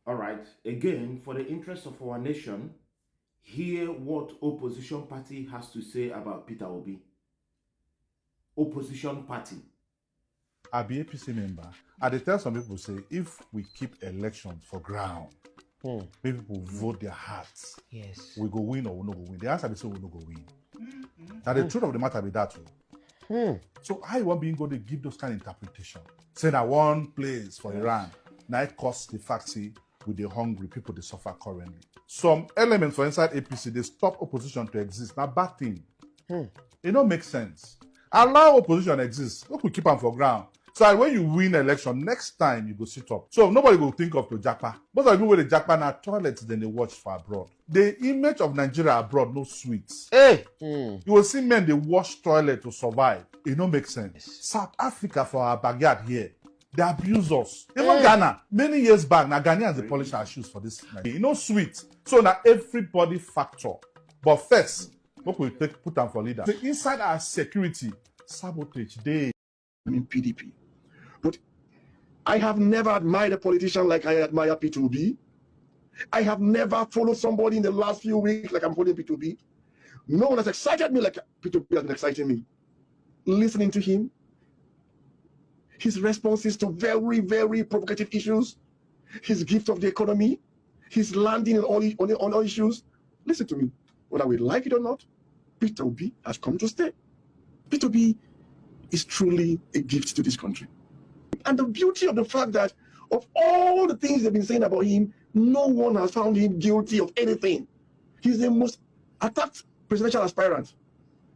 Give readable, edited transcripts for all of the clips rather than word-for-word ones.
All right. Again, for the interest of our nation, hear what opposition party has to say about Peter Obi. Opposition party. I be APC member. I dey tell some people say if we keep elections for ground, make people vote their hearts. Yes. We go win or we no go win. The answer be say we no go win. Now the truth of the matter be that too. So how you want being go to give those kind of interpretation? Say that one place for Iran, now it costs the fact say with the hungry people they suffer currently. Some elements for inside APC they stop opposition to exist. Now bad thing. It don't make sense. Allow opposition exist. Look, we keep them for ground. So when you win election, next time you go sit up. So nobody will think of the japa. Most of the people with the japa now toilets than they watch for abroad. The image of Nigeria abroad no sweet. Hey. You will see men they wash toilet to survive. It don't make sense. South Africa for our backyard here, they abuse us. Even Ghana, many years back, now Ghanaians they polish our shoes for this. You know sweet. So now everybody factor. But first, what we put them for leader. So inside our security, sabotage day. I'm in PDP. But I have never admired a politician like I admire Peter Obi. I have never followed somebody in the last few weeks like I'm following Peter Obi. No one has excited me like Peter Obi has been exciting me. Listening to him, his responses to very, very provocative issues, his gift of the economy, his landing on all issues. Listen to me. Whether we like it or not, Peter Obi has come to stay. Peter Obi is truly a gift to this country. And the beauty of the fact that of all the things they've been saying about him, no one has found him guilty of anything. He's the most attacked presidential aspirant.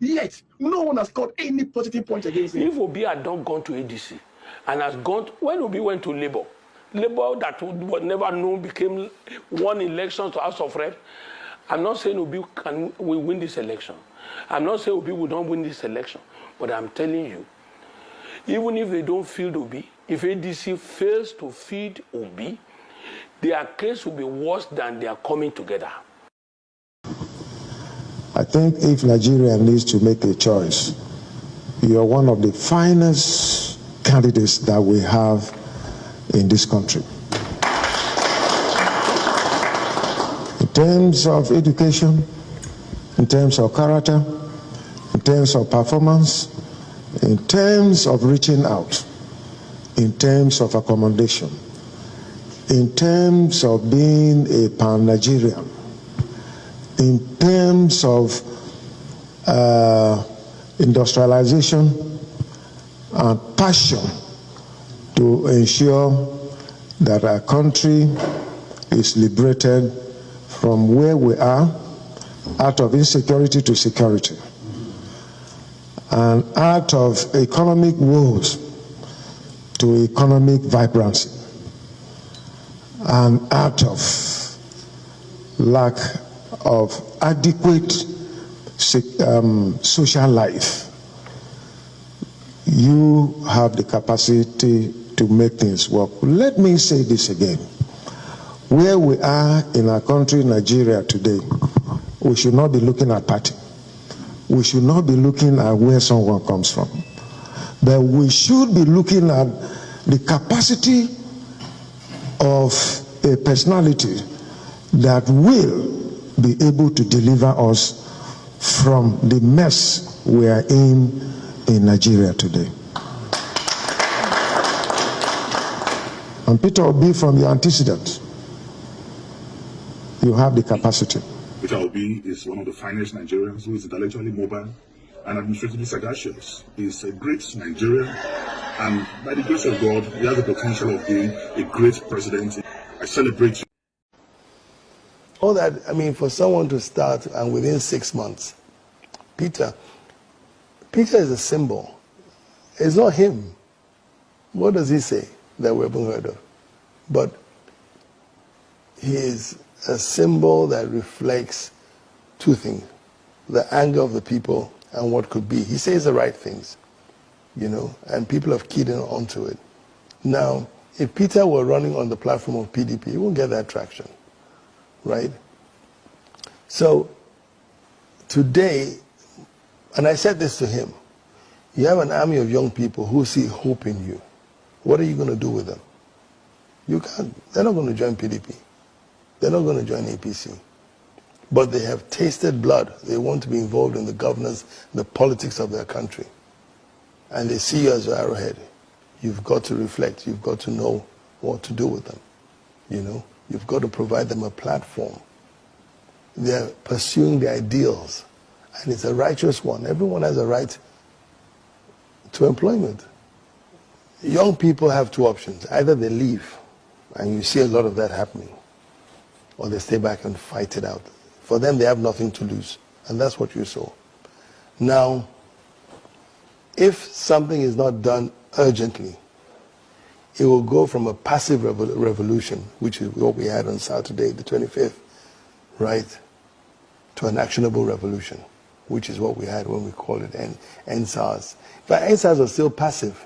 Yet, no one has got any positive point against him. If Obi had not gone to ADC and has gone, when Obi went to Labour that was never known became won elections to House of Rep. I'm not saying Obi will win this election. I'm not saying Obi will not win this election. But I'm telling you, even if they don't field Obi, if ADC fails to feed Obi, their case will be worse than they are coming together. I think if Nigeria needs to make a choice, you're one of the finest candidates that we have in this country. In terms of education, in terms of character, in terms of performance, in terms of reaching out, in terms of accommodation, in terms of being a pan-Nigerian, in terms of industrialization and passion to ensure that our country is liberated from where we are, out of insecurity to security, and out of economic woes to economic vibrancy, and out of lack of adequate social life. You have the capacity to make things work. Let me say this again. Where we are in our country, Nigeria, today, we should not be looking at party. We should not be looking at where someone comes from. But we should be looking at the capacity of a personality that will be able to deliver us from the mess we are in Nigeria today. And Peter Obi, from your antecedent, you have the capacity. Peter Obi is one of the finest Nigerians who is intellectually mobile and administratively sagacious. He's a great Nigerian, and by the grace of God, he has the potential of being a great president. I celebrate you. All that, I mean, for someone to start and within 6 months, Peter is a symbol. It's not him. What does he say that we haven't heard of? But he is a symbol that reflects two things: the anger of the people and what could be. He says the right things, you know, and people have keyed in onto it. Now, if Peter were running on the platform of PDP, he won't get that traction, right? So today, and I said this to him, you have an army of young people who see hope in you. What are you going to do with them? You can't. They're not going to join PDP. They're not going to join APC. But they have tasted blood. They want to be involved in the governance, the politics of their country. And they see you as your arrowhead. You've got to reflect. You've got to know what to do with them. You know, you've got to provide them a platform. They're pursuing their ideals, and it's a righteous one. Everyone has a right to employment. Young people have two options. Either they leave, and you see a lot of that happening, or they stay back and fight it out. For them, they have nothing to lose, and that's what you saw. Now, if something is not done urgently, it will go from a passive revolution, which is what we had on Saturday, the 25th, right, to an actionable revolution, which is what we had when we called it NSAS. But NSAS was still passive,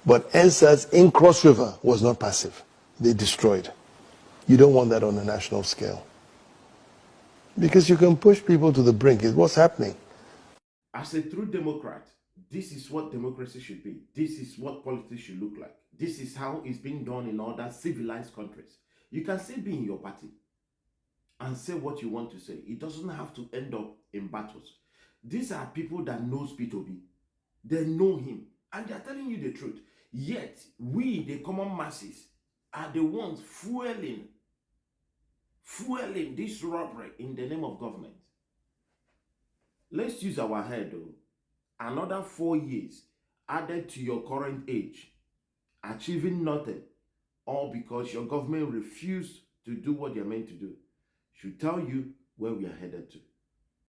but NSAS in Cross River was not passive. They destroyed. You don't want that on a national scale. Because you can push people to the brink. It's what's happening. As a true Democrat, this is what democracy should be. This is what politics should look like. This is how it's been done in other civilized countries. You can still be in your party and say what you want to say. It doesn't have to end up in battles. These are people that knows PETER OBI. They know him, and they're telling you the truth. Yet, we, the common masses, are the ones fueling this robbery in the name of government. Let's use our head, though. Another 4 years added to your current age, achieving nothing, all because your government refused to do what they're meant to do, should tell you where we are headed to.